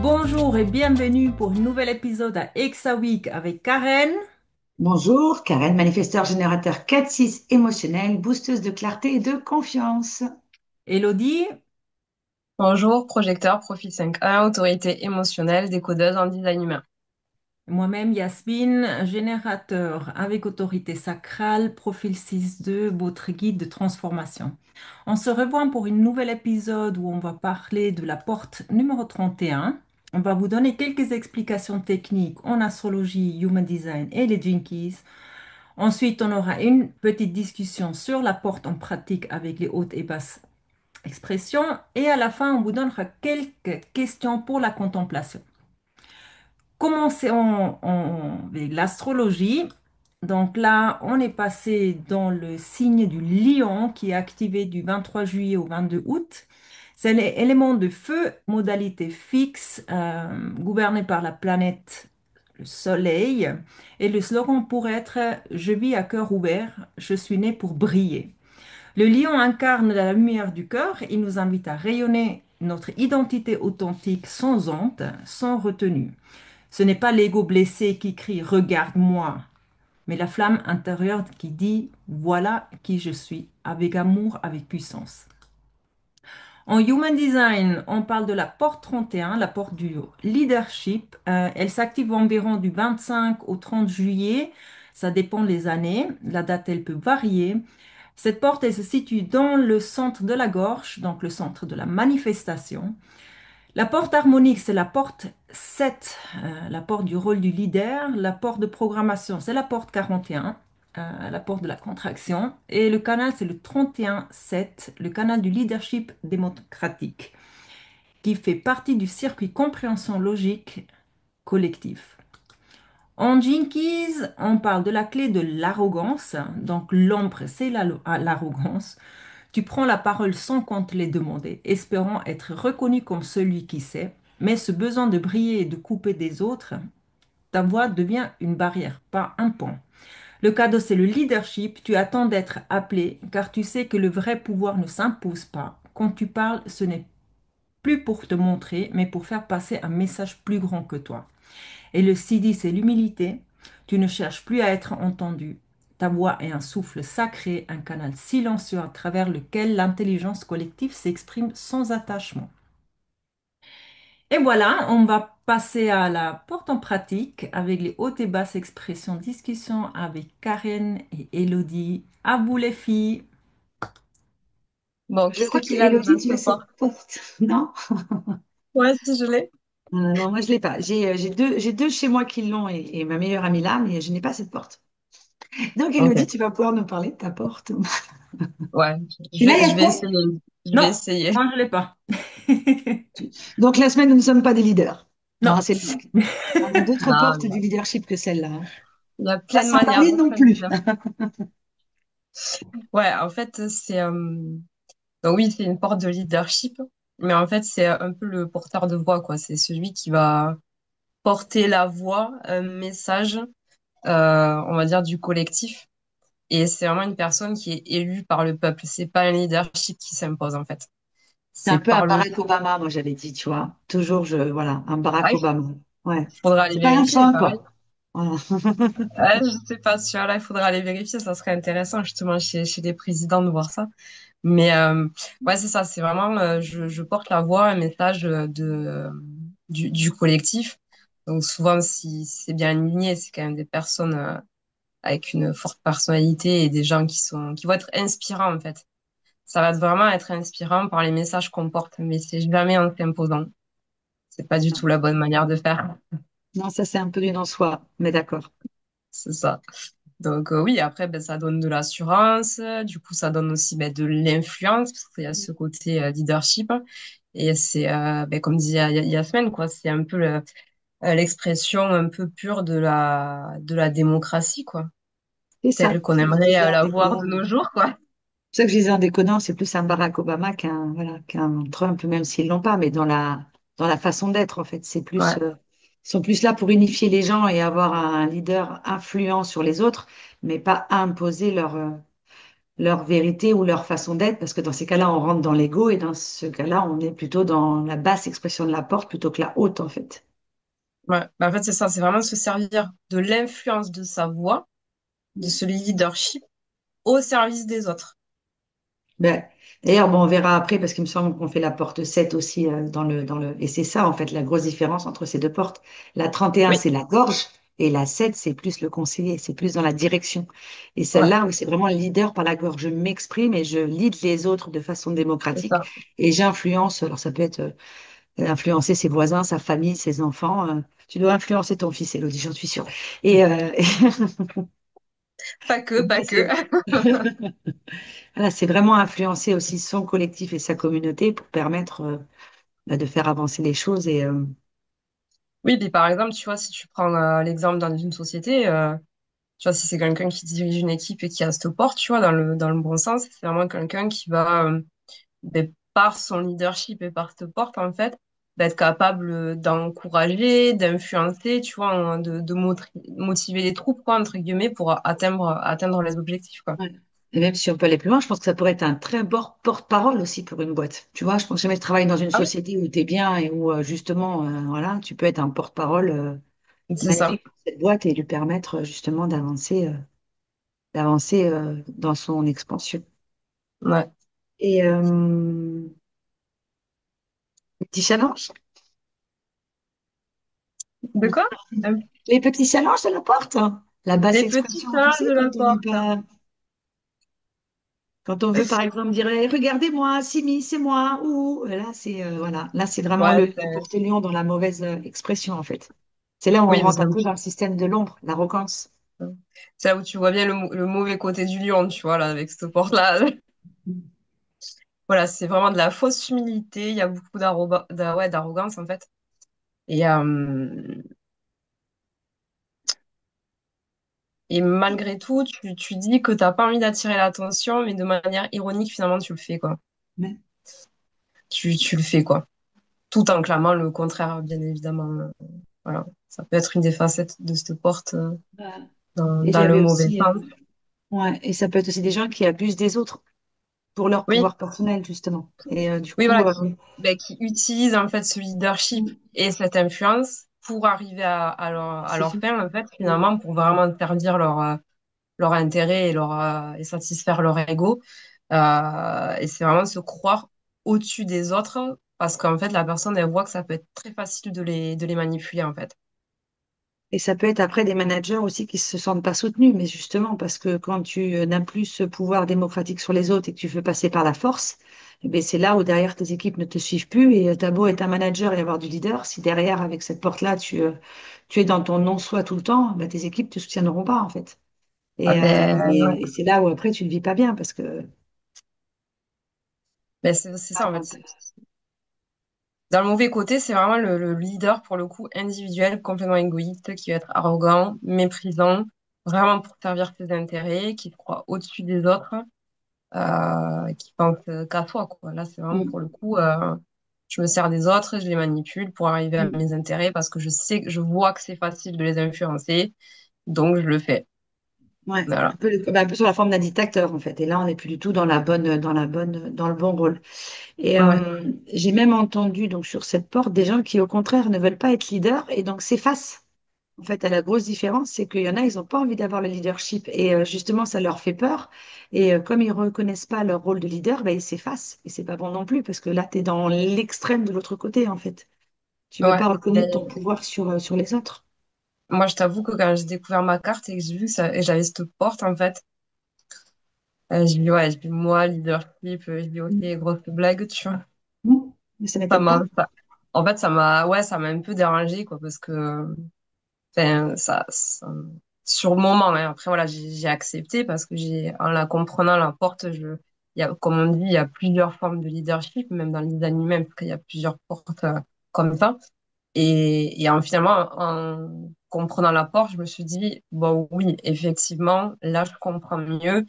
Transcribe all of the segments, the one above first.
Bonjour et bienvenue pour un nouvel épisode à Exa Week avec Karen. Bonjour, Karen, manifesteur générateur 4-6 émotionnel, boosteuse de clarté et de confiance. Elodie, Bonjour, projecteur, profil 5.1, autorité émotionnelle, décodeuse en design humain. moi-même Yasmine, générateur avec autorité sacrale, profil 6.2, votre guide de transformation. On se revoit pour un nouvel épisode où on va parler de la porte numéro 31. On va vous donner quelques explications techniques en astrologie, human design et les Jinkies. Ensuite, on aura une petite discussion sur la porte en pratique avec les hautes et basses expressions. Et à la fin, on vous donnera quelques questions pour la contemplation. Commençons avec l'astrologie. Donc là, on est passé dans le signe du lion qui est activé du 23 juillet au 22 août. C'est l'élément de feu, modalité fixe, gouverné par la planète le Soleil. Et le slogan pourrait être Je vis à cœur ouvert, je suis né pour briller. Le lion incarne la lumière du cœur. Il nous invite à rayonner notre identité authentique sans honte, sans retenue. Ce n'est pas l'ego blessé qui crie Regarde-moi, mais la flamme intérieure qui dit Voilà qui je suis, avec amour, avec puissance. En Human Design, on parle de la porte 31, la porte du leadership. Elle s'active environ du 25 au 30 juillet. Ça dépend des années. La date, elle peut varier. Cette porte, elle se situe dans le centre de la gorge, donc le centre de la manifestation. La porte harmonique, c'est la porte 7, la porte du rôle du leader. La porte de programmation, c'est la porte 41, la porte de la contraction. Et le canal, c'est le 31-7, le canal du leadership démocratique, qui fait partie du circuit compréhension logique collectif. En Jinkies, on parle de la clé de l'arrogance. Donc l'ombre, c'est l'arrogance. Tu prends la parole sans qu'on te l'ait demandé, espérant être reconnu comme celui qui sait, mais ce besoin de briller et de couper des autres, ta voix devient une barrière, pas un pont. Le cadeau, c'est le leadership. Tu attends d'être appelé, car tu sais que le vrai pouvoir ne s'impose pas. Quand tu parles, ce n'est plus pour te montrer, mais pour faire passer un message plus grand que toi. Et le CD, c'est l'humilité. Tu ne cherches plus à être entendu. Ta voix est un souffle sacré, un canal silencieux à travers lequel l'intelligence collective s'exprime sans attachement. Et voilà, on va passer à la porte en pratique avec les hautes et basses expressions discussion avec Karen et Elodie. À vous les filles. Bon, Je qui c'est crois qui l'a qu'Élodie, déjà tu ce as cette soir? porte, non? Ouais, si je l'ai. Non, moi je l'ai pas. J'ai deux chez moi qui l'ont et ma meilleure amie là, mais je n'ai pas cette porte. Donc Élodie, Ok. tu vas pouvoir nous parler de ta porte. Ouais, Tu l'as, je vais Yasmin? essayer. Je vais Non, essayer. moi je ne l'ai pas. Donc la semaine, nous ne sommes pas des leaders. Non. Non, c'est une blague. On a d'autres Non, portes non. du leadership que celle-là, hein. Il y a Pas plein de sans manières parler d'être non un plus. leader. Ouais, en fait, donc oui, c'est une porte de leadership, mais en fait, c'est un peu le porteur de voix, quoi. C'est celui qui va porter la voix, un message, on va dire, du collectif. Et c'est vraiment une personne qui est élue par le peuple. C'est pas un leadership qui s'impose, en fait. C'est un C'est peu un par le... Barack Obama, moi j'avais dit, tu vois. Toujours, voilà, un Ah, Barack il Obama. Ouais. faudra aller C'est pas un vérifier, Trump, pareil. quoi. Voilà. Je sais pas sûr, là, il faudra aller vérifier. Ça serait intéressant, justement, chez les présidents de voir ça. Mais ouais, c'est ça. C'est vraiment, je porte la voix, un message du collectif. Donc souvent, si c'est bien aligné, c'est quand même des personnes avec une forte personnalité et des gens qui vont être inspirants, en fait. Ça va vraiment être inspirant par les messages qu'on porte, mais c'est jamais en s'imposant. C'est pas du tout la bonne manière de faire. Non, ça c'est un peu du non-soi, mais d'accord. C'est ça. Donc oui, après, ben, ça donne de l'assurance. Du coup, ça donne aussi ben, de l'influence, parce qu'il y a ce côté leadership. Et c'est, ben, comme disait Yasmine, quoi, c'est un peu l'expression un peu pure de la démocratie, quoi, C'est ça. telle qu'on C'est ce que je aimerait disais en la voir de décodant. nos jours, quoi. C'est ça que je disais en décodant, c'est plus un Barack Obama qu'un Trump, même s'ils l'ont pas, mais dans la façon d'être, en fait. C'est plus, Ouais, ils sont plus là pour unifier les gens et avoir un leader influent sur les autres, mais pas imposer leur vérité ou leur façon d'être, parce que dans ces cas-là, on rentre dans l'ego et dans ce cas-là, on est plutôt dans la basse expression de la porte plutôt que la haute, en fait. Ouais. Bah, en fait, c'est ça, c'est vraiment se servir de l'influence de sa voix, de ce leadership au service des autres. Ben, d'ailleurs, bon, on verra après, parce qu'il me semble qu'on fait la porte 7 aussi Et c'est ça, en fait, la grosse différence entre ces deux portes. La 31 Oui, c'est la gorge, et la 7 c'est plus le conseiller, c'est plus dans la direction. Et ouais, celle-là, oui, c'est vraiment le leader par la gorge. Je m'exprime et je lead les autres de façon c'est démocratique. ça. Et j'influence, alors ça peut être influencer ses voisins, sa famille, ses enfants. Tu dois influencer ton fils, Élodie, j'en suis sûre. Et, Pas que, et pas là, que. voilà, c'est vraiment influencer aussi son collectif et sa communauté pour permettre de faire avancer les choses. Oui, puis par exemple, tu vois, si tu prends l'exemple dans une société, tu vois, si c'est quelqu'un qui dirige une équipe et qui a cette porte, tu vois, dans le bon sens, c'est vraiment quelqu'un qui va, ben, par son leadership et par cette porte, en fait, ben, être capable d'encourager, d'influencer, tu vois, motiver les troupes, quoi, entre guillemets, pour atteindre les objectifs, quoi. Ouais. Et même si on peut aller plus loin, je pense que ça pourrait être un très bon porte-parole aussi pour une boîte. Tu vois, je pense que jamais je travaille dans une Ah oui, société où tu es bien et où justement, voilà, tu peux être un porte-parole c'est ça. magnifique pour cette boîte et lui permettre justement d'avancer dans son expansion. Ouais. Et petits challenges, De quoi? Euh, les petits challenges de la porte, hein. La basse Les petits expression, tu challenges sais, de la porte. quand on veut par exemple dire eh, regardez-moi, Simi, c'est moi, ou là c'est voilà, là c'est vraiment Ouais, le porte-lion dans la mauvaise expression en fait. C'est là où on oui, rentre un peu dans le système de l'ombre, l'arrogance. c'est là où tu vois bien le mauvais côté du lion, tu vois, là, avec cette porte-là. Voilà, c'est vraiment de la fausse humilité. Il y a beaucoup ouais, d'arrogance, en fait. Et, euh, et malgré tout, tu dis que t'as pas envie d'attirer l'attention, mais de manière ironique, finalement, tu le fais, quoi. Mais, Tu le fais, quoi. Tout en clamant le contraire, bien évidemment. Voilà. Ça peut être une des facettes de cette porte, et dans le j'avais mauvais aussi sens. ouais, et ça peut être aussi des gens qui abusent des autres pour leur Oui, pouvoir personnel justement. Et du oui, coup voilà, qui utilisent en fait ce leadership et cette influence pour arriver à c'est leur ça. fin, en fait, finalement, pour vraiment servir leur intérêt et, et satisfaire leur ego. Et c'est vraiment se croire au-dessus des autres parce qu'en fait, la personne, elle voit que ça peut être très facile de les manipuler, en fait. Et ça peut être après des managers aussi qui se sentent pas soutenus, mais justement parce que quand tu n'as plus ce pouvoir démocratique sur les autres et que tu veux passer par la force, eh bien, c'est là où derrière tes équipes ne te suivent plus et t'as beau être un manager et avoir du leader, si derrière avec cette porte-là tu es dans ton non-soi tout le temps, ben, tes équipes te soutiendront pas en fait. Ah ben, ouais. Et c'est là où après tu ne vis pas bien parce que Ben, c'est ça, en fait. Dans le mauvais côté, c'est vraiment le leader, pour le coup, individuel, complètement égoïste, qui va être arrogant, méprisant, vraiment pour servir ses intérêts, qui se croit au-dessus des autres, qui pense qu'à soi, quoi. Là, c'est vraiment pour le coup, je me sers des autres, je les manipule pour arriver à mes intérêts parce que je sais, je vois que c'est facile de les influencer, donc je le fais. ouais, Voilà. un peu sur la forme d'un dictateur en fait. Et là, on n'est plus du tout dans le bon rôle. Et Ouais, j'ai même entendu donc sur cette porte des gens qui au contraire ne veulent pas être leaders et donc s'effacent. En fait, à la grosse différence, c'est qu'il y en a, ils n'ont pas envie d'avoir le leadership et justement, ça leur fait peur. Et comme ils reconnaissent pas leur rôle de leader, ben, ils s'effacent. Et c'est pas bon non plus parce que là, tu es dans l'extrême de l'autre côté en fait. Tu veux ouais. pas Ben, reconnaître ton pouvoir sur les autres. moi, je t'avoue que quand j'ai découvert ma carte et que j'ai vu ça, et j'avais cette porte, en fait, j'ai dit, moi, leadership, j'ai dit, ok, Mm. grosse blague, tu vois. Mm. Mais ça Ça m'étonne m'a, pas. en fait, ouais, ça m'a un peu dérangé, quoi, parce que, enfin, sur le moment, hein, après, voilà, j'ai accepté parce que en la comprenant, la porte, comme on dit, il y a plusieurs formes de leadership, même dans le design lui-même, parce qu'il y a plusieurs portes, comme ça. Finalement, en comprenant la porte, je me suis dit, bon, oui, effectivement, là, je comprends mieux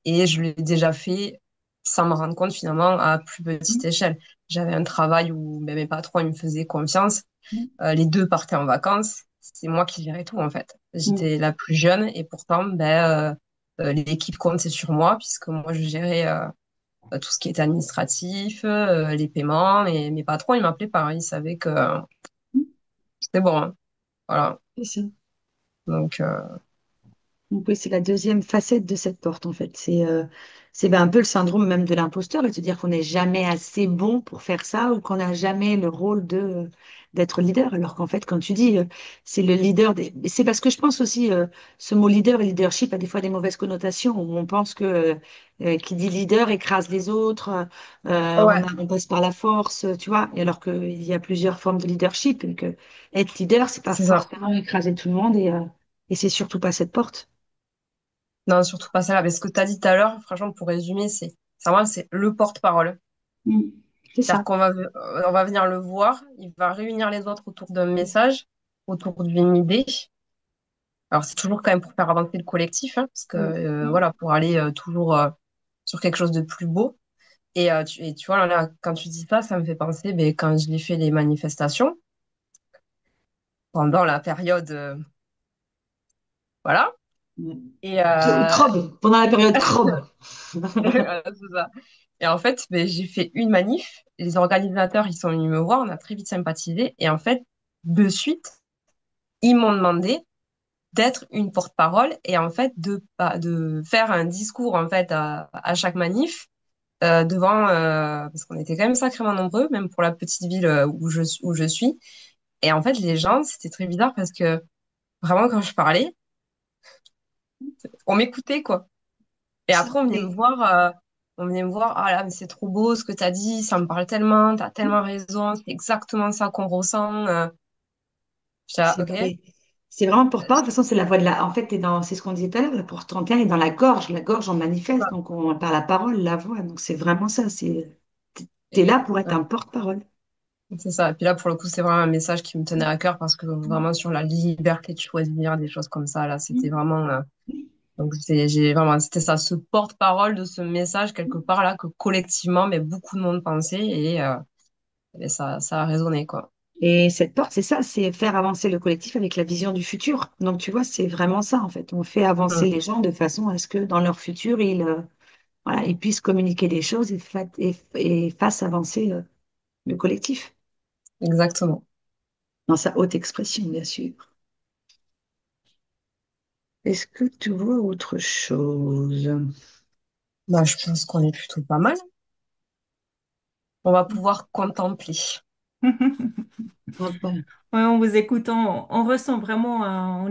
et je l'ai déjà fait sans me rendre compte finalement à plus petite Mm. échelle. J'avais un travail où ben, mes patrons ils me faisaient confiance. Mm. Les deux partaient en vacances. C'est moi qui gérais tout en fait. Mm. J'étais la plus jeune et pourtant l'équipe comptait sur moi puisque moi je gérais tout ce qui était administratif, les paiements et mes patrons ils m'appelaient pas, hein. Ils savaient que c'était bon, hein. Voilà. C'est ça. Donc Donc oui, c'est la deuxième facette de cette porte en fait. C'est ben, un peu le syndrome même de l'imposteur et de dire qu'on n'est jamais assez bon pour faire ça ou qu'on n'a jamais le rôle de d'être leader. Alors qu'en fait, quand tu dis c'est le leader des... C'est parce que je pense aussi ce mot leader et leadership a des fois des mauvaises connotations où on pense que qui dit leader écrase les autres, ouais, on passe par la force, tu vois. Et alors qu'il y a plusieurs formes de leadership et que être leader, c'est pas c'est ça. forcément écraser tout le monde et c'est surtout pas cette porte. Non, surtout pas ça. Mais ce que tu as dit tout à l'heure, franchement, pour résumer, c'est moi, c'est le porte-parole. Mm. C'est C'est-à-dire ça. on va venir le voir, il va réunir les autres autour d'un message, autour d'une idée. Alors, c'est toujours quand même pour faire avancer le collectif, hein, parce que, Mm. voilà, pour aller toujours sur quelque chose de plus beau. Et tu vois, là, quand tu dis ça, ça me fait penser, ben, quand j'ai fait les manifestations, pendant la période, voilà. Mm. Et, Crobe, pendant la période Crobe. voilà, c'est ça. Et en fait, ben, j'ai fait une manif. Les organisateurs, ils sont venus me voir. On a très vite sympathisé. Et en fait, de suite, ils m'ont demandé d'être une porte-parole et en fait de faire un discours en fait à chaque manif devant parce qu'on était quand même sacrément nombreux, même pour la petite ville où je suis. Et en fait, les gens, c'était très bizarre parce que vraiment quand je parlais, on m'écoutait quoi. Et Ça, après, on venait me voir, ah là, mais c'est trop beau ce que t'as dit, ça me parle tellement, t'as tellement raison, c'est exactement ça qu'on ressent. J'étais là, c'est ok. vrai. C'est vraiment porte-parole. De toute façon, c'est la voix de la. En fait, c'est ce qu'on disait tout à l'heure, la porte 31 est dans la gorge. La gorge, on manifeste. Donc, on, par la parole, la voix. Donc, c'est vraiment ça. T'es Et, là pour être un porte-parole. c'est ça. Et puis là, pour le coup, c'est vraiment un message qui me tenait à cœur parce que vraiment sur la liberté de choisir des choses comme ça, là, c'était vraiment. Donc, j'ai vraiment, c'était ça, ce porte-parole de ce message quelque part là que collectivement, mais beaucoup de monde pensait et ça a résonné, quoi. Et cette porte, c'est ça, c'est faire avancer le collectif avec la vision du futur. Donc, tu vois, c'est vraiment ça, en fait. On fait avancer Mm, les gens de façon à ce que dans leur futur, voilà, ils puissent communiquer des choses et fassent avancer le collectif exactement. dans sa haute expression, bien sûr. Est-ce que tu vois autre chose? Bah, je pense qu'on est plutôt pas mal. On va pouvoir contempler. Ah bon. Ouais, en vous écoutant, on ressent vraiment,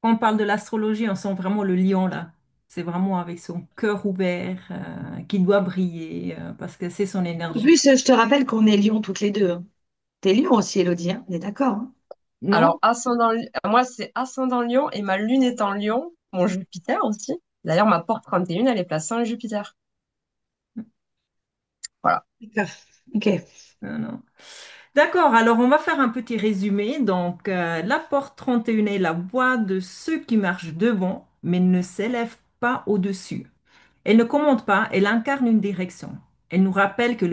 quand on parle de l'astrologie, on sent vraiment le lion là. C'est vraiment avec son cœur ouvert qui doit briller parce que c'est son En énergie. plus, je te rappelle qu'on est Lyon toutes les deux, hein. T'es Lyon aussi, Élodie, hein. On est d'accord, hein? Alors, Non? moi, c'est ascendant Lion et ma lune est en Lion, mon Jupiter aussi. D'ailleurs, ma porte 31, elle est placée en Jupiter. Voilà. D'accord. Ok. Non, non. D'accord, alors on va faire un petit résumé. Donc, la porte 31 est la voix de ceux qui marchent devant, mais ne s'élèvent pas au-dessus. Elle ne commande pas, elle incarne une direction. Elle nous rappelle que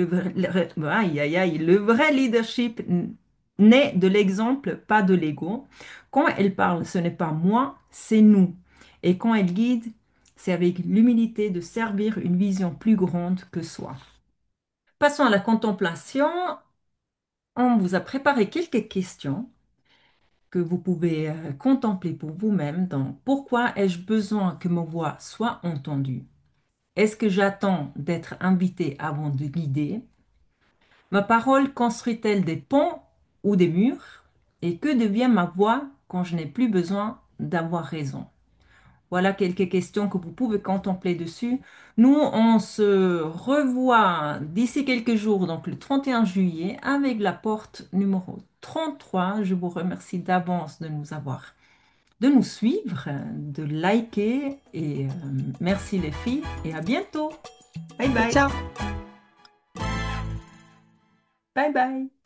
aïe, aïe, aïe, le vrai leadership naît de l'exemple, pas de l'ego. Quand elle parle, ce n'est pas moi, c'est nous. Et quand elle guide, c'est avec l'humilité de servir une vision plus grande que soi. Passons à la contemplation. On vous a préparé quelques questions que vous pouvez contempler pour vous-même. Donc, pourquoi ai-je besoin que ma voix soit entendue? Est-ce que j'attends d'être invité avant de guider? Ma parole construit-elle des ponts ou des murs? Et que devient ma voix quand je n'ai plus besoin d'avoir raison? Voilà quelques questions que vous pouvez contempler dessus. Nous, on se revoit d'ici quelques jours, donc le 31 juillet, avec la porte numéro 33. Je vous remercie d'avance de nous suivre, de liker et merci les filles et à bientôt. Bye bye. Ciao. Bye bye.